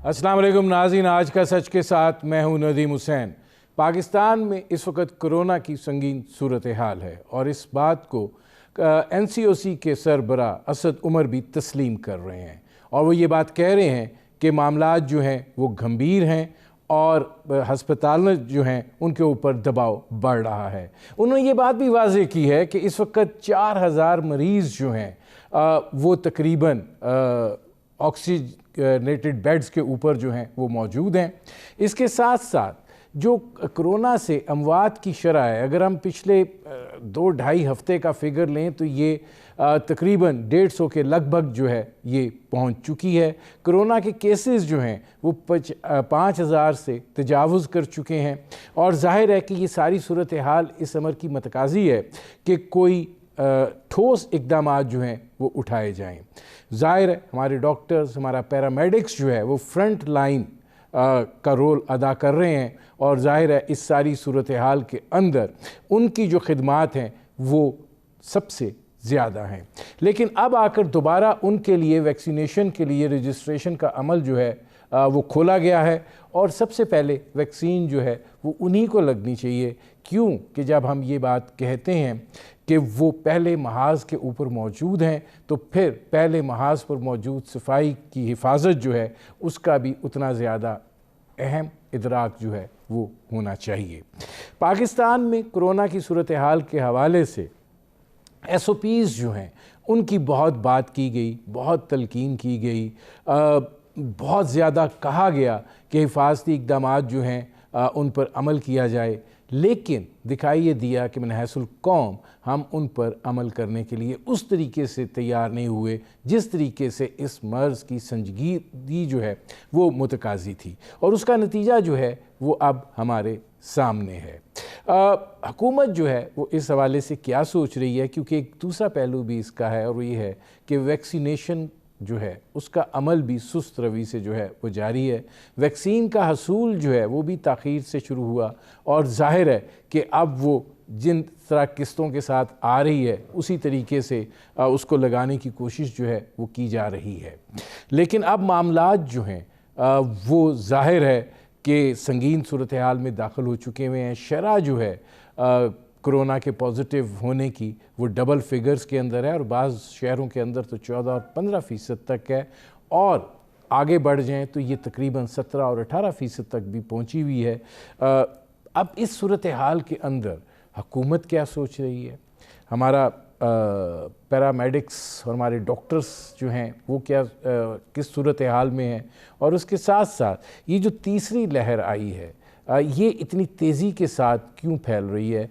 अस्सलाम वालेकुम नाज़रीन, आज का सच के साथ मैं हूं नदीम हुसैन। पाकिस्तान में इस वक्त कोरोना की संगीन सूरत हाल है और इस बात को NCOC के सरबरा असद उमर भी तस्लीम कर रहे हैं और वो ये बात कह रहे हैं कि मामलात जो हैं वो गंभीर हैं और हस्पताल जो हैं उनके ऊपर दबाव बढ़ रहा है। उन्होंने ये बात भी वाज़ेह की है कि इस वक्त 4000 मरीज़ जो हैं वो तकरीबन ऑक्सीजनेटेड बेड्स के ऊपर जो हैं वो मौजूद हैं। इसके साथ साथ जो कोरोना से अमवात की शरह है, अगर हम पिछले 2-2.5 हफ्ते का फिगर लें तो ये तकरीबन 150 के लगभग जो है ये पहुंच चुकी है। कोरोना के केसेस जो हैं वो 5000 से तजावुज़ कर चुके हैं और ज़ाहिर है कि ये सारी सूरत हाल इस अमर की मतकाज़ी है कि कोई ठोस इक़दाम जो हैं वो उठाए जाएं। ज़ाहिर है हमारे डॉक्टर्स, हमारा पैरामेडिक्स जो है वो फ्रंट लाइन का रोल अदा कर रहे हैं और ज़ाहिर है इस सारी सूरत हाल के अंदर उनकी जो खिदमात हैं वो सबसे ज़्यादा हैं। लेकिन अब आकर दोबारा उनके लिए वैक्सीनेशन के लिए रजिस्ट्रेशन का अमल जो है वो खोला गया है और सबसे पहले वैक्सीन जो है वो उन्हीं को लगनी चाहिए। क्यों कि जब हम ये बात कहते हैं कि वो पहले महाज के ऊपर मौजूद हैं तो फिर पहले महाज पर मौजूद सफाई की हिफाजत जो है उसका भी उतना ज़्यादा अहम इदराक जो है वो होना चाहिए। पाकिस्तान में कोरोना की सूरत हाल के हवाले से SOPs जो हैं उनकी बहुत बात की गई, बहुत तलकीन की गई, बहुत ज़्यादा कहा गया कि हिफाजती इक़दाम जो हैं उन पर अमल किया जाए, लेकिन दिखाई ये दिया कि मनहसुल कौम हम उन पर अमल करने के लिए उस तरीके से तैयार नहीं हुए जिस तरीके से इस मर्ज़ की संजीदगी जो है वो मुतकाज़ी थी और उसका नतीजा जो है वो अब हमारे सामने है। हुकूमत जो है वो इस हवाले से क्या सोच रही है, क्योंकि एक दूसरा पहलू भी इसका है और वो ये है कि वैक्सीनेशन जो है उसका अमल भी सुस्त रवि से जो है वो जारी है। वैक्सीन का हसूल जो है वो भी ताख़ीर से शुरू हुआ और ज़ाहिर है कि अब वो जिन तरह किस्तों के साथ आ रही है उसी तरीके से उसको लगाने की कोशिश जो है वो की जा रही है। लेकिन अब मामलात जो हैं वो ज़ाहिर है कि संगीन सूरत हाल में दाखिल हो चुके हुए हैं। शरह जो है कोरोना के पॉजिटिव होने की वो डबल फिगर्स के अंदर है और बाज़ शहरों के अंदर तो 14 और 15% तक है और आगे बढ़ जाएं तो ये तकरीबन 17 और 18% तक भी पहुंची हुई है। अब इस सूरत हाल के अंदर हुकूमत क्या सोच रही है, हमारा पैरामेडिक्स और हमारे डॉक्टर्स जो हैं वो क्या किस सूरत हाल में हैं और उसके साथ साथ ये जो तीसरी लहर आई है ये इतनी तेज़ी के साथ क्यों फैल रही है,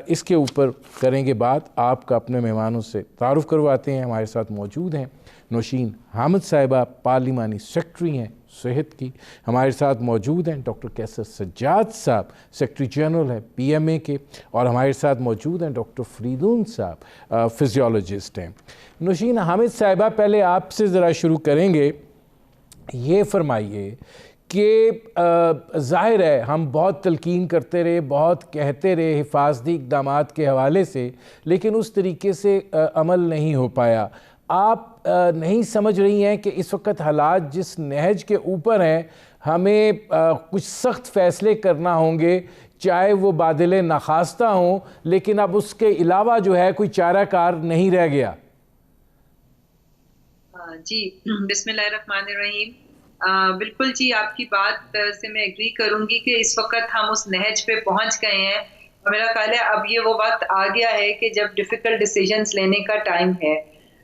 इसके ऊपर करेंगे बात। आपका अपने मेहमानों से तारुफ़ करवाते हैं। हमारे साथ मौजूद हैं नौशीन हामिद साहिबा, पार्लिमानी सेक्रेटरी हैं सेहत की। हमारे साथ मौजूद हैं डॉक्टर कैसर सज्जाद साहब, सेक्रेटरी जनरल हैं PMA के, और हमारे साथ मौजूद हैं डॉक्टर फरीदून साहब, फिजियोलॉजिस्ट हैं। नौशीन हामिद साहिबा, पहले आपसे ज़रा शुरू करेंगे। ये फरमाइए कि ज़ाहिर है हम बहुत तलकीन करते रहे, बहुत कहते रहे हिफाजती इक़दाम के हवाले से, लेकिन उस तरीके से अमल नहीं हो पाया। आप नहीं समझ रही हैं कि इस वक्त हालात जिस नहज के ऊपर हैं हमें कुछ सख्त फ़ैसले करना होंगे, चाहे वो बादल नाखास्ता हों, लेकिन अब उसके अलावा जो है कोई चाराकार नहीं रह गया। जी बिस्मिल्लाहिर्रहमानिर्रहीम। बिल्कुल जी, आपकी बात से मैं एग्री करूंगी कि इस वक्त हम उस नहज पे पहुंच गए हैं और मेरा ख्याल है अब ये वो वक्त आ गया है कि जब डिफ़िकल्ट डिसीजंस लेने का टाइम है।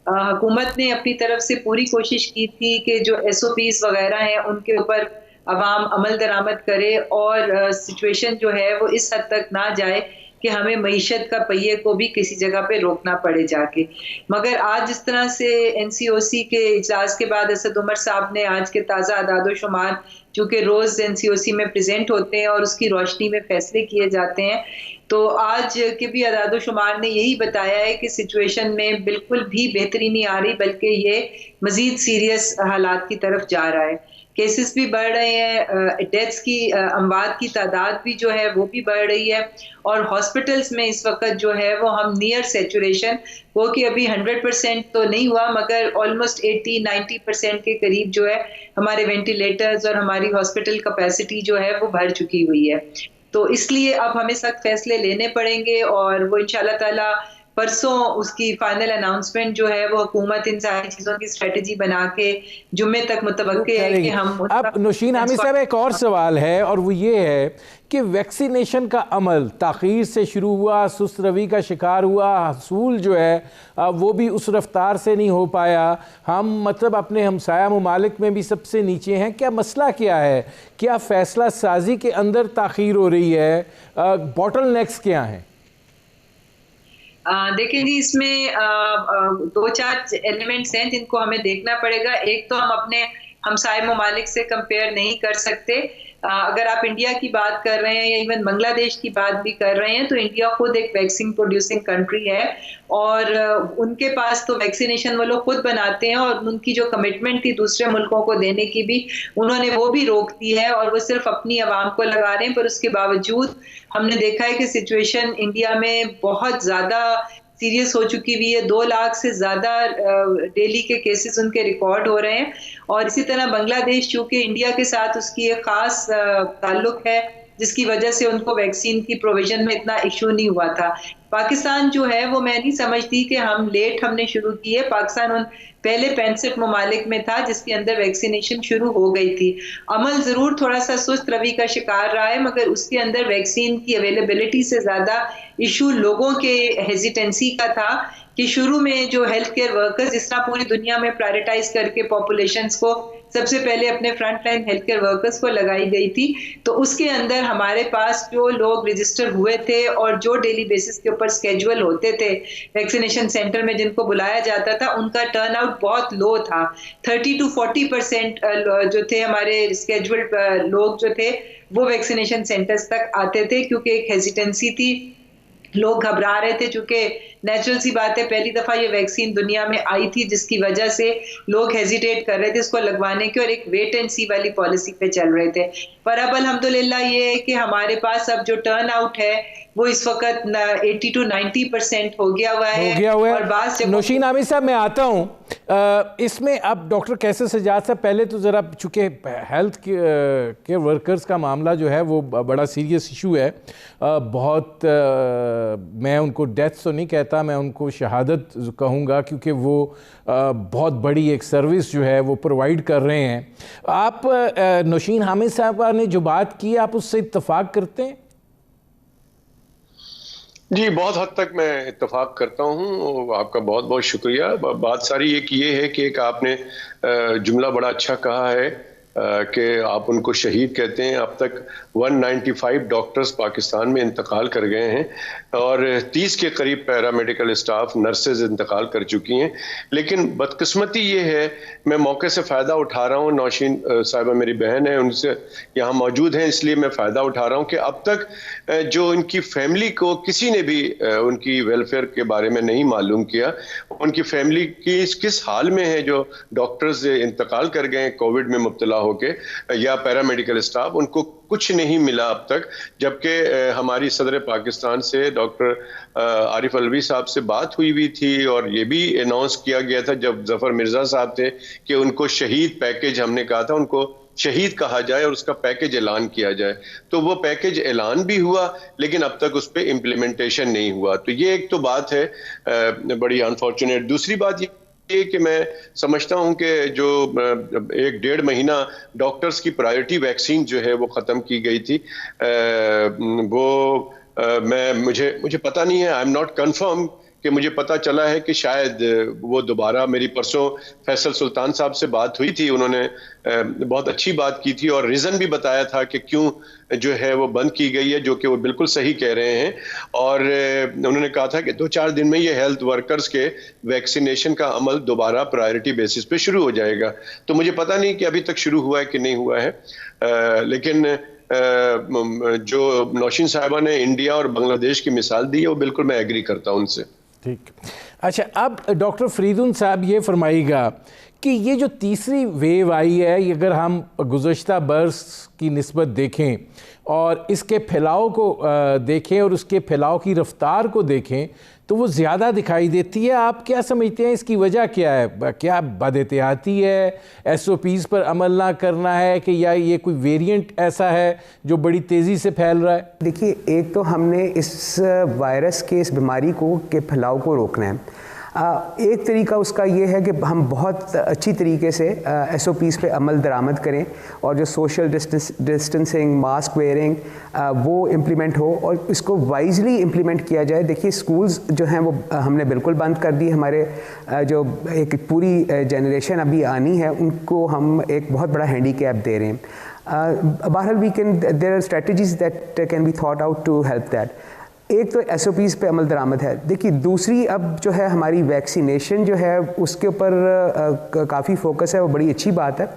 हुकूमत ने अपनी तरफ से पूरी कोशिश की थी कि जो SOPs वगैरह हैं उनके ऊपर अवाम अमल दरामद करे और सिचुएशन जो है वो इस हद तक ना जाए कि हमें मईशत का पहिए को भी किसी जगह पे रोकना पड़े जाके। मगर आज जिस तरह से NCOC के इजलास के बाद असद उमर साहब ने आज के ताज़ा अदाद शुमार चूँकि रोज़ NCOC में प्रेजेंट होते हैं और उसकी रोशनी में फैसले किए जाते हैं, तो आज के भी अदाद शुमार ने यही बताया है कि सिचुएशन में बिल्कुल भी बेहतरी नहीं आ रही, बल्कि ये मज़ीद सीरियस हालात की तरफ जा रहा है। केसेस भी बढ़ रहे हैं, डेथ्स की अमवात की तादाद भी जो है वो भी बढ़ रही है, और हॉस्पिटल्स में इस वक्त जो है वो हम नियर सेचुरेशन, वो कि अभी 100% तो नहीं हुआ मगर ऑलमोस्ट 80-90% के करीब जो है हमारे वेंटिलेटर्स और हमारी हॉस्पिटल कैपेसिटी जो है वो भर चुकी हुई है। तो इसलिए अब हमें सख्त फैसले लेने पड़ेंगे और वो इंशाल्लाह ताला परसों उसकी फाइनल अनाउंसमेंट जो है वो हुकूमत इन सारी चीजों की स्ट्रेटेजी बना के जुम्मे तक मुतवक्के है कि हम। अब नौशीन हामिद साहब, एक और सवाल है और वो ये है कि वैक्सीनेशन का अमल ताख़ीर से शुरू हुआ, सुस्त रवि का शिकार हुआ, हसूल जो है वो भी उस रफ्तार से नहीं हो पाया। हम मतलब अपने हमसाया ममालिक में भी सबसे नीचे हैं। क्या मसला क्या है? क्या फ़ैसला साजी के अंदर ताख़ीर हो रही है? बॉटल नेक्स क्या हैं? देखिए जी, इसमें दो चार एलिमेंट्स हैं जिनको हमें देखना पड़ेगा। एक तो हम अपने हमसाये ममालिक से कंपेयर नहीं कर सकते। अगर आप इंडिया की बात कर रहे हैं या इवन बांग्लादेश की बात भी कर रहे हैं तो इंडिया खुद एक वैक्सीन प्रोड्यूसिंग कंट्री है और उनके पास तो वैक्सीनेशन वो लोग खुद बनाते हैं और उनकी जो कमिटमेंट थी दूसरे मुल्कों को देने की भी उन्होंने वो भी रोक दी है और वो सिर्फ अपनी आवाम को लगा रहे हैं। पर उसके बावजूद हमने देखा है कि सिचुएशन इंडिया में बहुत ज़्यादा सीरियस हो चुकी हुई है। 2 लाख से ज़्यादा डेली के केसेस उनके रिकॉर्ड हो रहे हैं और इसी तरह बांग्लादेश चूंकि इंडिया के साथ उसकी एक ख़ास ताल्लुक है जिसकी वजह से उनको वैक्सीन की प्रोविजन में इतना इशू नहीं हुआ था। पाकिस्तान जो है वो मैं नहीं समझती कि हमने शुरू की है। पाकिस्तान उन पहले 65 ममालिक में था जिसके अंदर वैक्सीनेशन शुरू हो गई थी। अमल ज़रूर थोड़ा सा सुस्त रवि का शिकार रहा है मगर उसके अंदर वैक्सीन की अवेलेबिलिटी से ज़्यादा इशू लोगों के हेजिटेंसी का था कि शुरू में जो हेल्थ केयर वर्कर्स जिस तरह पूरी दुनिया में प्रायोरिटाइज करके पॉपुलेशंस को सबसे पहले अपने front line health care workers को लगाई गई थी, तो उसके अंदर हमारे पास जो लोग रजिस्टर हुए थे और जो डेली बेसिस के ऊपर स्केड्यूल होते थे वैक्सीनेशन सेंटर में जिनको बुलाया जाता था उनका टर्न आउट बहुत लो था। 30-40% जो थे हमारे स्केड्यूल्ड लोग जो थे वो वैक्सीनेशन सेंटर्स तक आते थे क्योंकि एक हेजिटेंसी थी, लोग घबरा रहे थे। चूंकि नेचुरल सी बात है, पहली दफा ये वैक्सीन दुनिया में आई थी जिसकी वजह से लोग हेजिटेट कर रहे थे इसको लगवाने के और एक वेट एंड सी वाली पॉलिसी पे चल रहे थे। पर अब अल्हम्दुलिल्लाह ये है कि हमारे पास अब जो टर्न आउट है वो इस वक्त 80-90% हो गया हुआ है। और बात नौशीन हामिद साहब, मैं आता हूँ इसमें। अब डॉक्टर कैसर सज्जाद साहब, पहले तो ज़रा चूँकि हेल्थ के वर्कर्स का मामला जो है वो बड़ा सीरियस इशू है, बहुत मैं उनको डेथ तो नहीं कहता, मैं उनको शहादत कहूँगा क्योंकि वो बहुत बड़ी एक सर्विस जो है वो प्रोवाइड कर रहे हैं। आप नौशीन हामिद साहब ने जो बात की आप उससे इत्तफाक करते हैं? जी, बहुत हद तक मैं इत्तेफाक करता हूँ। आपका बहुत बहुत शुक्रिया। बात सारी एक ये है कि एक आपने जुमला बड़ा अच्छा कहा है कि आप उनको शहीद कहते हैं। अब तक 195 डॉक्टर्स पाकिस्तान में इंतकाल कर गए हैं और 30 के करीब पैरामेडिकल स्टाफ, नर्सेज इंतकाल कर चुकी हैं। लेकिन बदकिस्मती ये है, मैं मौके से फ़ायदा उठा रहा हूँ, नौशीन साहिबा मेरी बहन है, उनसे यहाँ मौजूद हैं इसलिए मैं फ़ायदा उठा रहा हूँ कि अब तक जो इनकी फैमिली को किसी ने भी उनकी वेलफेयर के बारे में नहीं मालूम किया। उनकी फैमिली किस हाल में है, जो डॉक्टर्स इंतकाल कर गए कोविड में मुब्तला होके या पैरामेडिकल स्टाफ, उनको कुछ नहीं मिला अब तक। जबकि हमारी सदर पाकिस्तान से डॉक्टर आरिफ अलवी साहब से बात हुई थी और ये भी अनाउंस किया गया था जब जफर मिर्जा साहब थे कि उनको शहीद पैकेज, हमने कहा था उनको शहीद कहा जाए और उसका पैकेज ऐलान किया जाए। तो वो पैकेज ऐलान भी हुआ लेकिन अब तक उस पर इम्प्लीमेंटेशन नहीं हुआ। तो ये एक तो बात है बड़ी अनफॉर्चुनेट। दूसरी बात ये कि मैं समझता हूं कि जो 1-1.5 महीना डॉक्टर्स की प्रायोरिटी वैक्सीन जो है वो ख़त्म की गई थी, मुझे पता नहीं है, आई एम नॉट कन्फर्म कि मुझे पता चला है कि शायद वो दोबारा, मेरी परसों फैसल सुल्तान साहब से बात हुई थी, उन्होंने बहुत अच्छी बात की थी और रीज़न भी बताया था कि क्यों जो है वो बंद की गई है, जो कि वो बिल्कुल सही कह रहे हैं। और उन्होंने कहा था कि 2-4 दिन में ये हेल्थ वर्कर्स के वैक्सीनेशन का अमल दोबारा प्रायोरिटी बेसिस पे शुरू हो जाएगा। तो मुझे पता नहीं कि अभी तक शुरू हुआ है कि नहीं हुआ है, लेकिन जो नौशीन साहिबा ने इंडिया और बांग्लादेश की मिसाल दी है वो बिल्कुल मैं एग्री करता हूँ उनसे। ठीक। अच्छा, अब डॉक्टर फरीदुन साहब ये फरमाइएगा कि ये जो तीसरी वेव आई है, ये अगर हम गुज़श्ता बरस की निस्बत देखें और इसके फैलाव को देखें और उसके फैलाव की रफ्तार को देखें तो वो ज़्यादा दिखाई देती है। आप क्या समझते हैं इसकी वजह क्या है? क्या बदएहतियाती है, SOPs पर अमल ना करना है, कि या ये कोई वेरिएंट ऐसा है जो बड़ी तेज़ी से फैल रहा है? देखिए, एक तो हमने इस वायरस के, इस बीमारी के फैलाव को रोकना है। एक तरीका उसका ये है कि हम बहुत अच्छी तरीके से SOPs पे अमल दरामद करें और जो सोशल डिस्टेंसिंग, मास्क वेयरिंग वो इम्प्लीमेंट हो और इसको वाइजली इम्प्लीमेंट किया जाए। देखिए, स्कूल्स जो हैं वो हमने बिल्कुल बंद कर दी। हमारे जो एक पूरी जनरेशन अभी आनी है उनको हम एक बहुत बड़ा हैंडीकैप दे रहे हैं। बहरहाल there are strategies that can be thought out to help that. एक तो SOPs पे अमल दरामद है। देखिए, दूसरी अब जो है हमारी वैक्सीनेशन जो है उसके ऊपर काफ़ी फोकस है, वो बड़ी अच्छी बात है।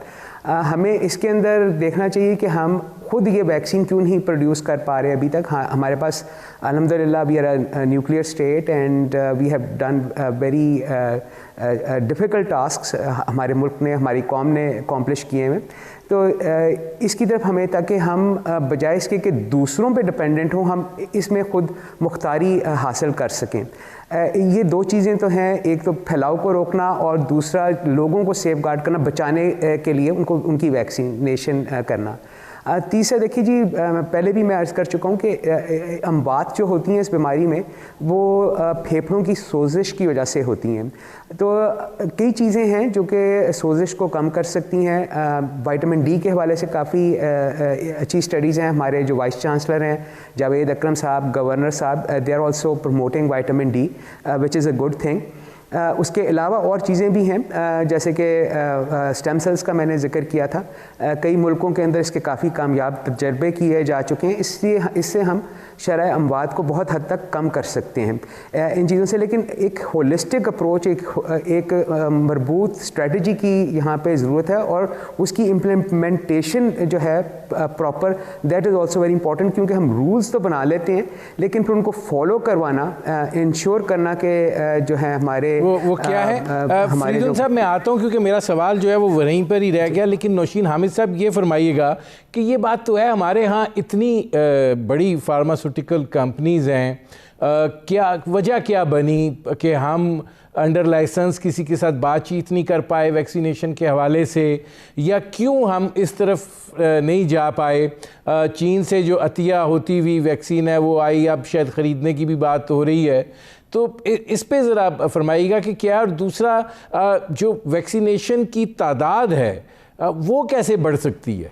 हमें इसके अंदर देखना चाहिए कि हम खुद ये वैक्सीन क्यों नहीं प्रोड्यूस कर पा रहे अभी तक। हाँ, हमारे पास अल्हम्दुलिल्लाह we are a nuclear state and we have done very difficult tasks. हमारे मुल्क ने, हमारी कौम ने अकॉम्प्लिश किए हैं। तो इसकी तरफ हमें, ताकि हम बजाय इसके कि दूसरों पे डिपेंडेंट हों, हम इसमें खुद मुख्तारी हासिल कर सकें। ये दो चीज़ें तो हैं, एक तो फैलाव को रोकना और दूसरा लोगों को सेफ गार्ड करना, बचाने के लिए उनकी वैक्सीनेशन करना। तीसरा, देखिए जी, पहले भी मैं अर्ज़ कर चुका हूँ कि अमवात जो होती हैं इस बीमारी में वो फेफड़ों की सोजिश की वजह से होती हैं। तो कई चीज़ें हैं जो कि सोजिश को कम कर सकती हैं। विटामिन डी के हवाले से काफ़ी अच्छी स्टडीज़ हैं। हमारे जो वाइस चांसलर हैं जावेद अकरम साहब, गवर्नर साहब, they are also promoting vitamin D which is a good thing. उसके अलावा और चीज़ें भी हैं, जैसे कि स्टेम सेल्स का मैंने जिक्र किया था। कई मुल्कों के अंदर इसके काफ़ी कामयाब तजर्बे किए जा चुके हैं। इससे हम शरह अमवात को बहुत हद तक कम कर सकते हैं इन चीज़ों से। लेकिन एक होलिस्टिक अप्रोच, एक मरबूत स्ट्रेटजी की यहाँ पे ज़रूरत है और उसकी इम्प्लीमेंटेशन जो है proper, that is also very important. क्योंकि हम रूल्स तो बना लेते हैं लेकिन फिर उनको फॉलो करवाना, इंश्योर करना कि जो है हमारे वो क्या है। फरीदुन साहब, मैं आता हूँ क्योंकि मेरा सवाल जो है वो वहीं पर ही रह गया। लेकिन नौशीन हामिद साहब, ये फरमाइएगा कि ये बात तो है, हमारे यहाँ इतनी बड़ी फार्मास्यूटिकल कंपनीज़ हैं, क्या वजह क्या बनी कि हम अंडर लाइसेंस किसी के साथ बातचीत नहीं कर पाए वैक्सीनेशन के हवाले से, या क्यों हम इस तरफ नहीं जा पाए? चीन से जो अतिया होती हुई वैक्सीन है वो आई, अब शायद ख़रीदने की भी बात हो रही है। तो इस पे ज़रा फरमाइएगा कि क्या, और दूसरा जो वैक्सीनेशन की तादाद है वो कैसे बढ़ सकती है?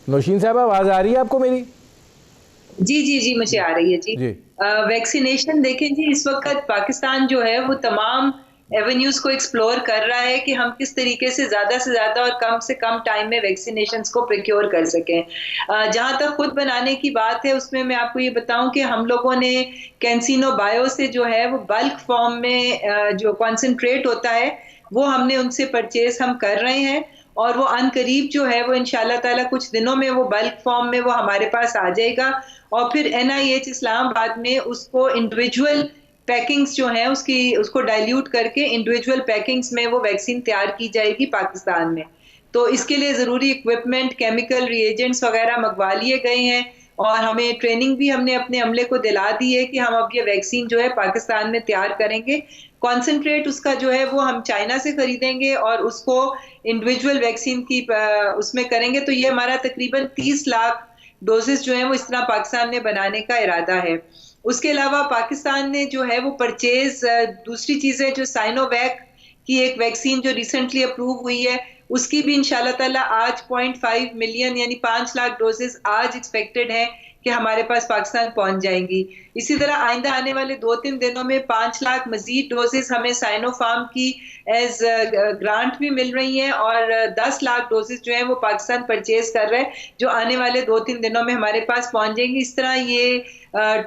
नौशीन साहब, आवाज़ आ रही है आपको मेरी? जी जी जी, मुझे आ रही है जी। वैक्सीनेशन देखें जी, इस वक्त पाकिस्तान जो है वो तमाम एवेन्यूज को एक्सप्लोर कर रहा है कि हम किस तरीके से ज़्यादा और कम से कम टाइम में वैक्सीनेशंस को प्रोक्योर कर सकें। जहाँ तक खुद बनाने की बात है, उसमें मैं आपको ये बताऊं कि हम लोगों ने कैंसिनो बायो से जो है वो बल्क फॉर्म में जो कॉन्सेंट्रेट होता है वो हमने उनसे परचेज हम कर रहे हैं और वो अनकरीब जो है वो इंशाल्लाह ताला कुछ दिनों में वो बल्क फॉर्म में वो हमारे पास आ जाएगा और फिर NIH इस्लामाबाद में उसको इंडिविजुअल पैकिंग्स जो हैं उसको डाइल्यूट करके इंडिविजुअल पैकिंग्स में वो वैक्सीन तैयार की जाएगी पाकिस्तान में। तो इसके लिए ज़रूरी इक्विपमेंट, केमिकल रिएजेंट्स वगैरह मंगवा लिए गए हैं और हमें ट्रेनिंग भी हमने अपने अमले को दिला दी है कि हम अब ये वैक्सीन जो है पाकिस्तान में तैयार करेंगे। कॉन्सेंट्रेट उसका जो है वो हम चाइना से खरीदेंगे और उसको इंडिविजुअल वैक्सीन की उसमें करेंगे। तो ये हमारा तकरीबन 30 लाख डोजेस जो है वो इस तरह पाकिस्तान में बनाने का इरादा है। उसके अलावा पाकिस्तान ने जो है वो परचेज दूसरी चीज़ें, जो साइनोवैक की एक वैक्सीन जो रिसेंटली अप्रूव हुई है उसकी भी इंशाल्लाह ताला आज 0.5 मिलियन यानी 5 लाख डोजेस आज एक्सपेक्टेड है कि हमारे पास पाकिस्तान पहुंच जाएंगी। इसी तरह आइंदा आने वाले 2-3 दिनों में 5 लाख मजीद डोजेस हमें साइनोफार्म की एज ग्रांट भी मिल रही हैं और 10 लाख डोजेस जो है वो पाकिस्तान परचेज कर रहा है जो आने वाले 2-3 दिनों में हमारे पास पहुंच जाएंगी। इस तरह ये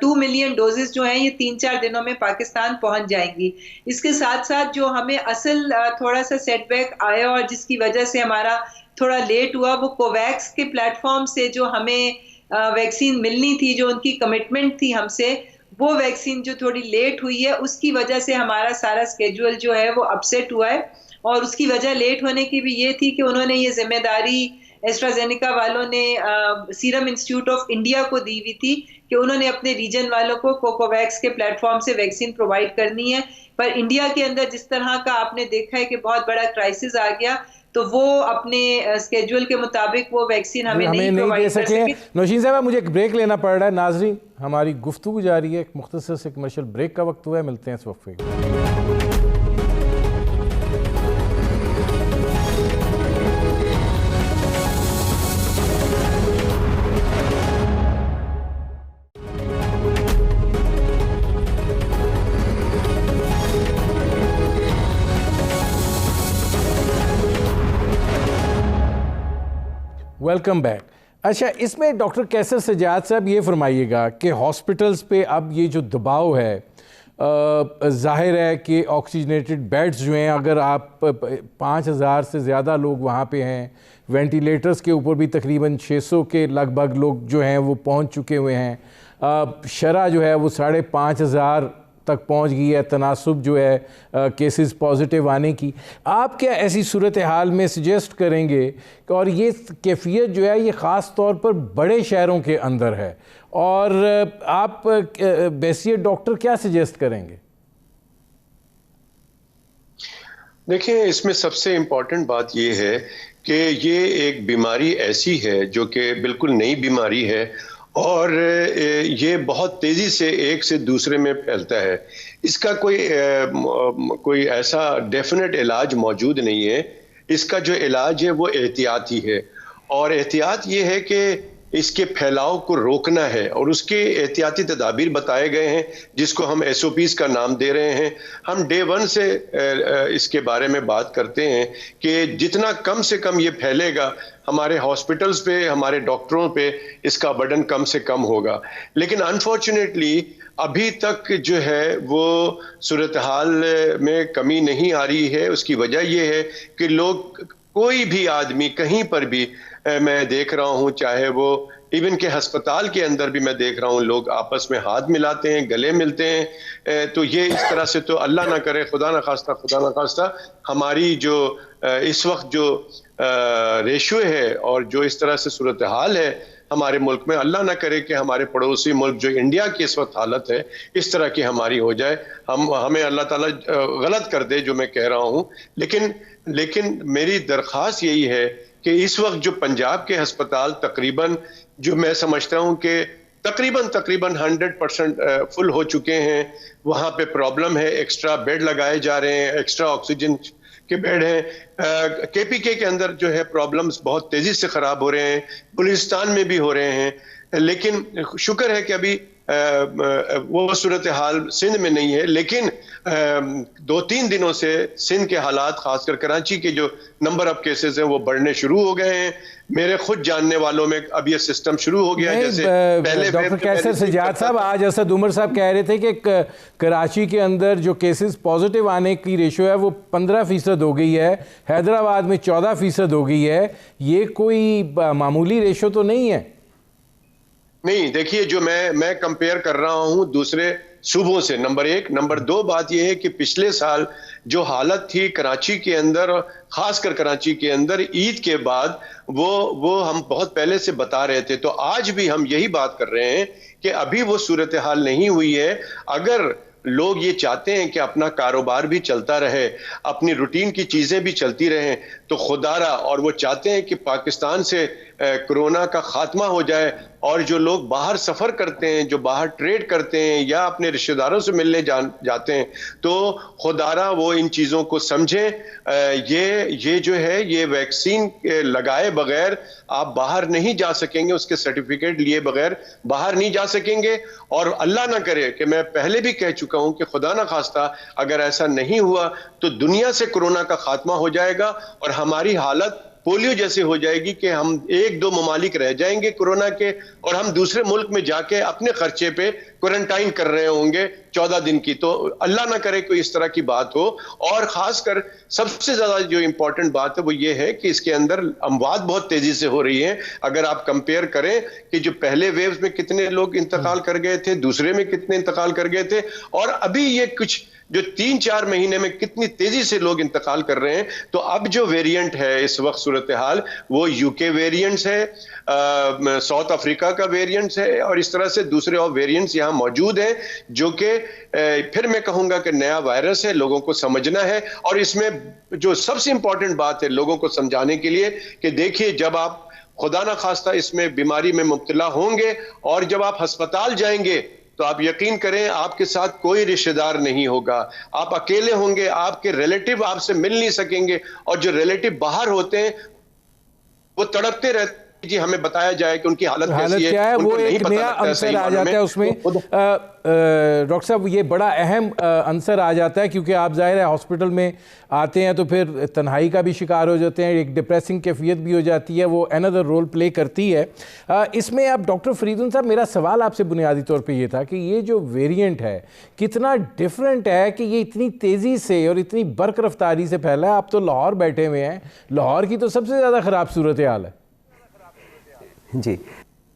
2 मिलियन डोजेस जो हैं ये 3-4 दिनों में पाकिस्तान पहुंच जाएंगी। इसके साथ साथ जो हमें असल थोड़ा सा सेटबैक आया और जिसकी वजह से हमारा थोड़ा लेट हुआ, वो कोवैक्स के प्लेटफॉर्म से जो हमें वैक्सीन मिलनी थी, जो उनकी कमिटमेंट थी हमसे, वो वैक्सीन जो थोड़ी लेट हुई है उसकी वजह से हमारा सारा स्केड्यूल जो है वो अपसेट हुआ है। और उसकी वजह लेट होने की भी ये थी कि उन्होंने ये जिम्मेदारी एस्ट्राजेनेका वालों ने सीरम इंस्टीट्यूट ऑफ इंडिया को दी हुई थी कि उन्होंने अपने रीजन वालों को कोकोवैक्स के प्लेटफॉर्म से वैक्सीन प्रोवाइड करनी है। पर इंडिया के अंदर जिस तरह का आपने देखा है कि बहुत बड़ा क्राइसिस आ गया, तो वो अपने स्केड्यूल के मुताबिक वो वैक्सीन हमें नहीं प्रोवाइड कर सके। नौशीन साहब, मुझे एक ब्रेक लेना पड़ रहा है। नाजरीन, हमारी गुफ्तगू जारी है, एक मुख्तसर से कमर्शियल ब्रेक का वक्त हुआ है। मिलते हैं इस वक्त। Welcome back. अच्छा, इसमें डॉक्टर कैसर सजाद साहब ये फरमाइएगा कि हॉस्पिटल्स पे अब ये जो दबाव है, जाहिर है कि ऑक्सीजनेटेड बेड्स जो हैं, अगर आप 5000 से ज़्यादा लोग वहाँ पे हैं, वेंटिलेटर्स के ऊपर भी तकरीबन 600 के लगभग लोग जो हैं वो पहुँच चुके हुए हैं। शरह जो है वो 5500 तक पहुंच गई है, तनासुब जो है केसेस पॉजिटिव आने की। आप क्या ऐसी सूरत हाल में सजेस्ट करेंगे कि, और ये कैफियत जो है ये ख़ास तौर पर बड़े शहरों के अंदर है, और आप बैसियत डॉक्टर क्या सजेस्ट करेंगे? देखिए, इसमें सबसे इम्पॉर्टेंट बात ये है कि ये एक बीमारी ऐसी है जो कि बिल्कुल नई बीमारी है और ये बहुत तेज़ी से एक से दूसरे में फैलता है। इसका कोई ऐसा डेफिनेट इलाज मौजूद नहीं है। इसका जो इलाज है वो एहतियाती है, और एहतियात ये है कि इसके फैलाव को रोकना है, और उसके एहतियाती तदाबीर बताए गए हैं जिसको हम SOPs का नाम दे रहे हैं। हम डे 1 से इसके बारे में बात करते हैं कि जितना कम से कम ये फैलेगा, हमारे हॉस्पिटल्स पे, हमारे डॉक्टरों पे इसका बर्डन कम से कम होगा। लेकिन अनफॉर्चुनेटली अभी तक जो है वो सूरत हाल में कमी नहीं आ रही है। उसकी वजह ये है कि लोग, कोई भी आदमी कहीं पर भी मैं देख रहा हूं, चाहे वो इवन के अस्पताल के अंदर भी मैं देख रहा हूं, लोग आपस में हाथ मिलाते हैं, गले मिलते हैं। तो ये इस तरह से तो अल्लाह ना करे, खुदा ना खास्ता हमारी जो इस वक्त जो रेशो है और जो इस तरह से सूरत हाल है हमारे मुल्क में, अल्लाह ना करे कि हमारे पड़ोसी मुल्क जो इंडिया की इस वक्त हालत है इस तरह की हमारी हो जाए। हमें अल्लाह ताला गलत कर दे जो मैं कह रहा हूं। लेकिन मेरी दरख्वास्त यही है कि इस वक्त जो पंजाब के अस्पताल तकरीबन, जो मैं समझता हूं कि तकरीबन 100% फुल हो चुके हैं, वहां पे प्रॉब्लम है, एक्स्ट्रा बेड लगाए जा रहे हैं, एक्स्ट्रा ऑक्सीजन के बेड हैं। KPK के अंदर जो है प्रॉब्लम्स बहुत तेजी से खराब हो रहे हैं, बलूचिस्तान में भी हो रहे हैं। लेकिन शुक्र है कि अभी वो सूरत हाल सिंध में नहीं है। लेकिन 2-3 दिनों से सिंध के हालात, खासकर कराची के जो नंबर ऑफ केसेस हैं वो बढ़ने शुरू हो गए हैं। मेरे खुद जानने वालों में अब ये सिस्टम शुरू हो गया है। जैसे पहले डॉक्टर कैसर सजाद साहब, आज असद उमर साहब कह रहे थे कि कराची के अंदर जो केसेस पॉजिटिव आने की रेशो है वो 15% हो गई है, हैदराबाद में 14% हो गई है। ये कोई मामूली रेशो तो नहीं है। नहीं, देखिए, जो मैं कंपेयर कर रहा हूं दूसरे सूबों से, नंबर 1। नंबर 2 बात यह है कि पिछले साल जो हालत थी कराची के अंदर, खासकर कराची के अंदर ईद के बाद, वो हम बहुत पहले से बता रहे थे। तो आज भी हम यही बात कर रहे हैं कि अभी वो सूरत हाल नहीं हुई है। अगर लोग ये चाहते हैं कि अपना कारोबार भी चलता रहे, अपनी रूटीन की चीजें भी चलती रहें, तो खुदारा, और वो चाहते हैं कि पाकिस्तान से कोरोना का खात्मा हो जाए, और जो लोग बाहर सफर करते हैं, जो बाहर ट्रेड करते हैं या अपने रिश्तेदारों से मिलने जाते हैं, तो खुदारा वो इन चीजों को समझें। ये जो है, ये वैक्सीन लगाए बगैर आप बाहर नहीं जा सकेंगे, उसके सर्टिफिकेट लिए बगैर बाहर नहीं जा सकेंगे। और अल्लाह ना करे, कि मैं पहले भी कह चुका हूं कि खुदा ना खास्ता अगर ऐसा नहीं हुआ तो दुनिया से कोरोना का खात्मा हो जाएगा और हमारी हालत पोलियो जैसे हो जाएगी कि हम 1-2 ममालिक रह जाएंगे कोरोना के, और हम दूसरे मुल्क में जाके अपने खर्चे पे क्वारंटाइन कर रहे होंगे 14 दिन की। तो अल्लाह ना करे कोई इस तरह की बात हो। और खासकर सबसे ज्यादा जो इंपॉर्टेंट बात है वो ये है कि इसके अंदर अमवात बहुत तेजी से हो रही है। अगर आप कंपेयर करें कि जो पहले वेव्स में कितने लोग इंतकाल कर गए थे, दूसरे में कितने इंतकाल कर गए थे, और अभी ये कुछ जो 3-4 महीने में कितनी तेजी से लोग इंतकाल कर रहे हैं। तो अब जो वेरिएंट है इस वक्त सूरत हाल वो यूके वेरिएंट्स है, साउथ अफ्रीका का वेरिएंट्स है, और इस तरह से दूसरे और वेरिएंट्स यहां मौजूद हैं जो कि फिर मैं कहूंगा कि नया वायरस है, लोगों को समझना है। और इसमें जो सबसे इंपॉर्टेंट बात है लोगों को समझाने के लिए कि देखिए, जब आप खुदा ना खास्ता इसमें बीमारी में मुब्तला होंगे और जब आप अस्पताल जाएंगे तो आप यकीन करें आपके साथ कोई रिश्तेदार नहीं होगा, आप अकेले होंगे, आपके रिलेटिव आपसे मिल नहीं सकेंगे, और जो रिलेटिव बाहर होते हैं वो तड़पते रहते हैं जी हमें बताया जाए कि उनकी हालत कैसी क्या है। वो एक नया अंसर आ जाता है उसमें डॉक्टर साहब, ये बड़ा अहम अंसर आ जाता है क्योंकि आप ज़ाहिर है हॉस्पिटल में आते हैं तो फिर तन्हाई का भी शिकार हो जाते हैं, एक डिप्रेसिंग कैफियत भी हो जाती है, वो अनदर रोल प्ले करती है इसमें। अब डॉक्टर फरीदुन साहब, मेरा सवाल आपसे बुनियादी तौर पे ये था कि ये जो वेरिएंट है कितना डिफरेंट है कि ये इतनी तेज़ी से और इतनी बर्क रफ्तारी से फैला है। आप तो लाहौर बैठे हुए हैं, लाहौर की तो सबसे ज़्यादा ख़राब सूरत हाल है जी।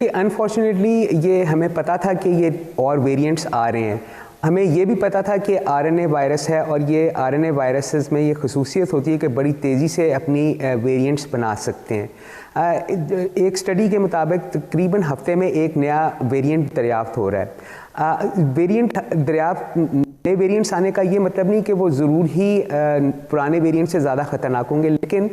अनफॉर्चुनेटली ये हमें पता था कि ये और वेरिएंट्स आ रहे हैं, हमें ये भी पता था कि आरएनए वायरस है और ये आरएनए वायरसेस में ये खसूसियत होती है कि बड़ी तेज़ी से अपनी वेरिएंट्स बना सकते हैं। एक स्टडी के मुताबिक तकरीबन हफ्ते में एक नया वेरिएंट दरियाफ्त हो रहा है। वेरिएंट दरियाफ्त, नए वेरिएंट्स आने का ये मतलब नहीं कि वो ज़रूर ही पुराने वेरिएंट से ज़्यादा ख़तरनाक होंगे, लेकिन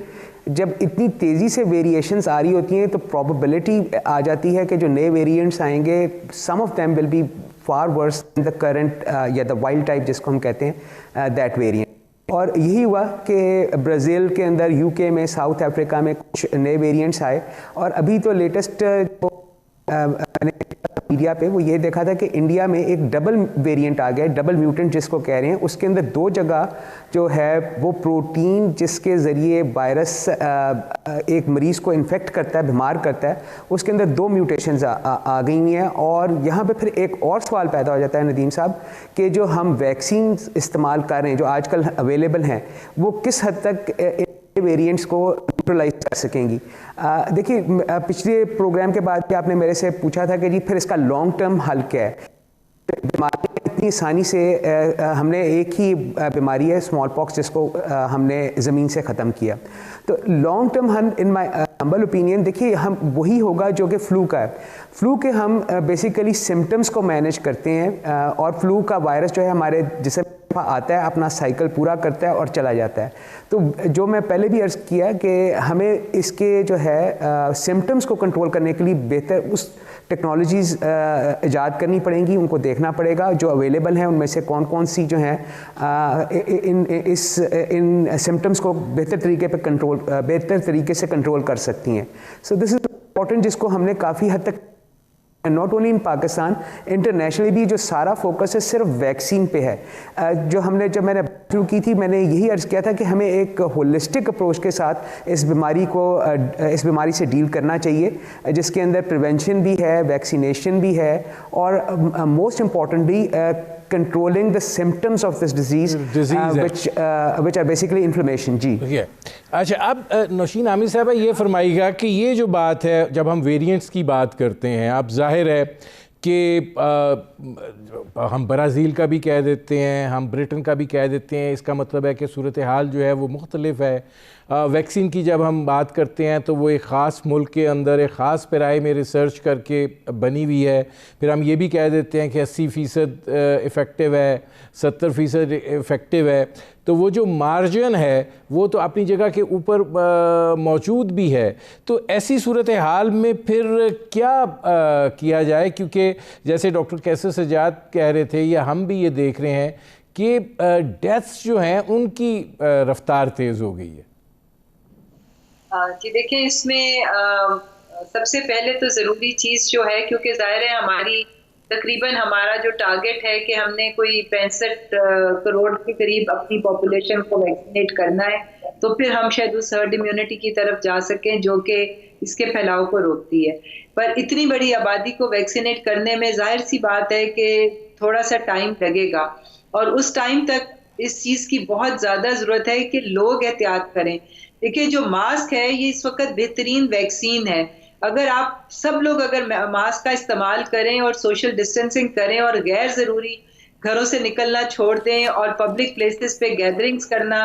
जब इतनी तेज़ी से वेरिएशंस आ रही होती हैं तो प्रोबेबिलिटी आ जाती है कि जो नए वेरिएंट्स आएंगे some of them will be far worse than the current या द वाइल्ड टाइप जिसको हम कहते हैं दैट वेरिएंट। और यही हुआ कि ब्राज़ील के अंदर, यूके में, साउथ अफ्रीका में कुछ नए वेरिएंट्स आए। और अभी तो लेटेस्ट जो मीडिया पे वो ये देखा था कि इंडिया में एक डबल वेरिएंट आ गया, डबल म्यूटेंट जिसको कह रहे हैं। उसके अंदर 2 जगह जो है वो प्रोटीन जिसके ज़रिए वायरस एक मरीज़ को इन्फेक्ट करता है, बीमार करता है, उसके अंदर 2 म्यूटेशंस आ गई हैं। और यहाँ पे फिर एक और सवाल पैदा हो जाता है नदीम साहब कि जो हम वैक्सीन इस्तेमाल कर रहे हैं जो आजकल अवेलेबल हैं वो किस हद तक वेरिएंट्स को न्यूट्रलाइज कर सकेंगी। देखिए, पिछले प्रोग्राम के बाद आपने मेरे से पूछा था कि जी फिर इसका लॉन्ग टर्म हल क्या है। बीमारी इतनी आसानी से हमने एक ही बीमारी है स्मॉल पॉक्स जिसको हमने ज़मीन से ख़त्म किया। तो लॉन्ग टर्म हल इन माय हम्बल ओपिनियन देखिए हम वही होगा जो कि फ्लू का है। फ्लू के हम बेसिकली सिम्टम्स को मैनेज करते हैं और फ्लू का वायरस जो है हमारे जिसम आता है, अपना साइकिल पूरा करता है और चला जाता है। तो जो मैं पहले भी अर्ज़ किया कि हमें इसके जो है सिम्टम्स को कंट्रोल करने के लिए बेहतर उस टेक्नोलॉजीज़ ईजाद करनी पड़ेंगी, उनको देखना पड़ेगा जो अवेलेबल हैं उनमें से कौन कौन सी जो हैं इन सिम्टम्स को बेहतर तरीके से कंट्रोल कर सकती हैं। सो दिस इज़ इम्पॉर्टेंट जिसको हमने काफ़ी हद तक not only in Pakistan, internationally भी जो सारा फोकस है सिर्फ वैक्सीन पे है। जब मैंने शुरू की थी मैंने यही अर्ज़ किया था कि हमें एक होलिस्टिक अप्रोच के साथ इस बीमारी से डील करना चाहिए जिसके अंदर प्रिवेंशन भी है, वैक्सीनेशन भी है और most importantly controlling the symptoms of this disease which are basically inflammation। जी अच्छा, अब नौशीन आमिर साहब ये फरमाइएगा कि ये जो बात है जब हम वेरिएंट्स की बात करते हैं, आप जाहिर है कि हम ब्राज़ील का भी कह देते हैं, हम ब्रिटेन का भी कह देते हैं, इसका मतलब है कि सूरत हाल जो है वो मुख्तलिफ है। वैक्सीन की जब हम बात करते हैं तो वो एक ख़ास मुल्क के अंदर एक ख़ास पैराए में रिसर्च करके बनी हुई है। फिर हम ये भी कह देते हैं कि 80% इफ़ेक्टिव है, 70% इफ़ेक्टिव है। तो वो जो मार्जिन है वो तो अपनी जगह के ऊपर मौजूद भी है। तो ऐसी सूरत हाल में फिर क्या किया जाए, क्योंकि जैसे डॉक्टर कैसर सजाद कह रहे थे या हम भी ये देख रहे हैं कि डेथ्स जो हैं उनकी रफ्तार तेज़ हो गई है। जी देखिए, इसमें सबसे पहले तो ज़रूरी चीज़ जो है, क्योंकि ज़ाहिर है हमारी तकरीबन हमारा जो टारगेट है कि हमने कोई 65 करोड़ के करीब अपनी पॉपुलेशन को वैक्सीनेट करना है, तो फिर हम शायद उस हर्ड इम्यूनिटी की तरफ जा सकें जो कि इसके फैलाव को रोकती है। पर इतनी बड़ी आबादी को वैक्सीनेट करने में जाहिर सी बात है कि थोड़ा सा टाइम लगेगा, और उस टाइम तक इस चीज की बहुत ज्यादा जरूरत है कि लोग एहतियात करें। देखिए, जो मास्क है ये इस वक्त बेहतरीन वैक्सीन है। अगर आप सब लोग अगर मास्क का इस्तेमाल करें और सोशल डिस्टेंसिंग करें और गैर जरूरी घरों से निकलना छोड़ दें और पब्लिक प्लेसेस पे गैदरिंग्स करना,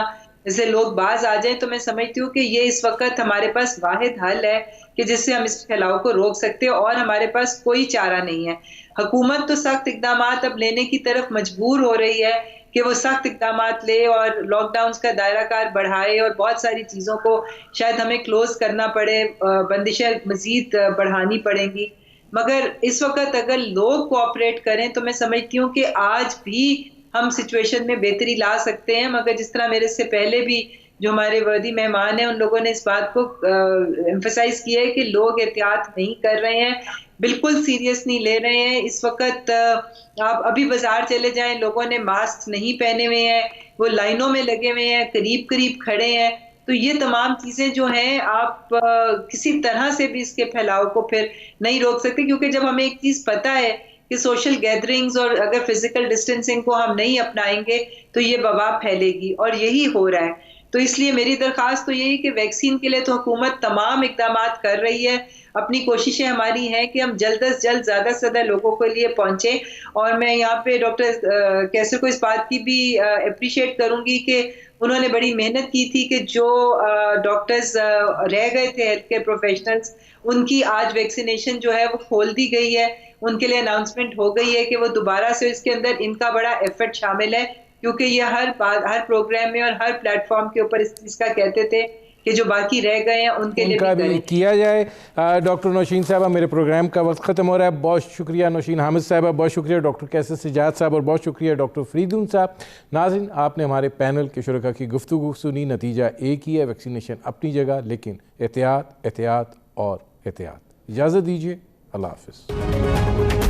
जैसे लोग बाज आ जाएं, तो मैं समझती हूँ कि ये इस वक्त हमारे पास वाहिद हल है कि जिससे हम इस फैलाव को रोक सकते हैं, और हमारे पास कोई चारा नहीं है। हुकूमत तो सख्त इकदाम अब लेने की तरफ मजबूर हो रही है कि वो सख्त इकदाम ले और लॉकडाउन का दायरा कार बढ़ाए, और बहुत सारी चीज़ों को शायद हमें क्लोज करना पड़े, बंदिशें मजीद बढ़ानी पड़ेंगी। मगर इस वक्त अगर लोग कोऑपरेट करें तो मैं समझती हूँ कि आज भी हम सिचुएशन में बेहतरी ला सकते हैं। मगर जिस तरह मेरे से पहले भी जो हमारे वर्दी मेहमान हैं, उन लोगों ने इस बात को एम्फसाइज किया है कि लोग एहतियात नहीं कर रहे हैं, बिल्कुल सीरियस नहीं ले रहे हैं। इस वक्त आप अभी बाजार चले जाएं, लोगों ने मास्क नहीं पहने हुए हैं, वो लाइनों में लगे हुए हैं, करीब करीब खड़े हैं। तो ये तमाम चीजें जो हैं, आप किसी तरह से भी इसके फैलाव को फिर नहीं रोक सकते, क्योंकि जब हमें एक चीज पता है कि सोशल गैदरिंग्स और अगर फिजिकल डिस्टेंसिंग को हम नहीं अपनाएंगे तो ये वबा फैलेगी, और यही हो रहा है। तो इसलिए मेरी दरखास्त तो यही कि वैक्सीन के लिए तो हुकूमत तमाम इकदाम कर रही है। अपनी कोशिशें हमारी हैं कि हम जल्द से जल्द ज़्यादा से ज़्यादा लोगों के लिए पहुंचे। और मैं यहाँ पे डॉक्टर कैसर को इस बात की भी अप्रिशिएट करूंगी कि उन्होंने बड़ी मेहनत की थी कि जो डॉक्टर्स रह गए थे, हेल्थ केयर प्रोफेशनल्स, उनकी आज वैक्सीनेशन जो है वो खोल दी गई है। उनके लिए अनाउंसमेंट हो गई है कि वो दोबारा से इसके अंदर इनका बड़ा एफर्ट शामिल है, क्योंकि ये हर प्रोग्राम में और हर प्लेटफॉर्म के ऊपर इस चीज़ का कहते थे कि जो बाकी रह गए हैं उनके लिए भी किया जाए। डॉक्टर नौशीन साहबा, मेरे प्रोग्राम का वक्त ख़त्म हो रहा है। बहुत शुक्रिया नौशीन हामिद साहबा, बहुत शुक्रिया डॉक्टर कैसर सजाद साहब, और बहुत शुक्रिया डॉक्टर फरीदून साहब। नाज़रीन, आपने हमारे पैनल के शुरका की गुफ्तगू सुनी। नतीजा एक ही है, वैक्सीनेशन अपनी जगह, लेकिन एहतियात एहतियात और एहतियात। इजाज़त दीजिए, अल्लाह हाफ़िज़।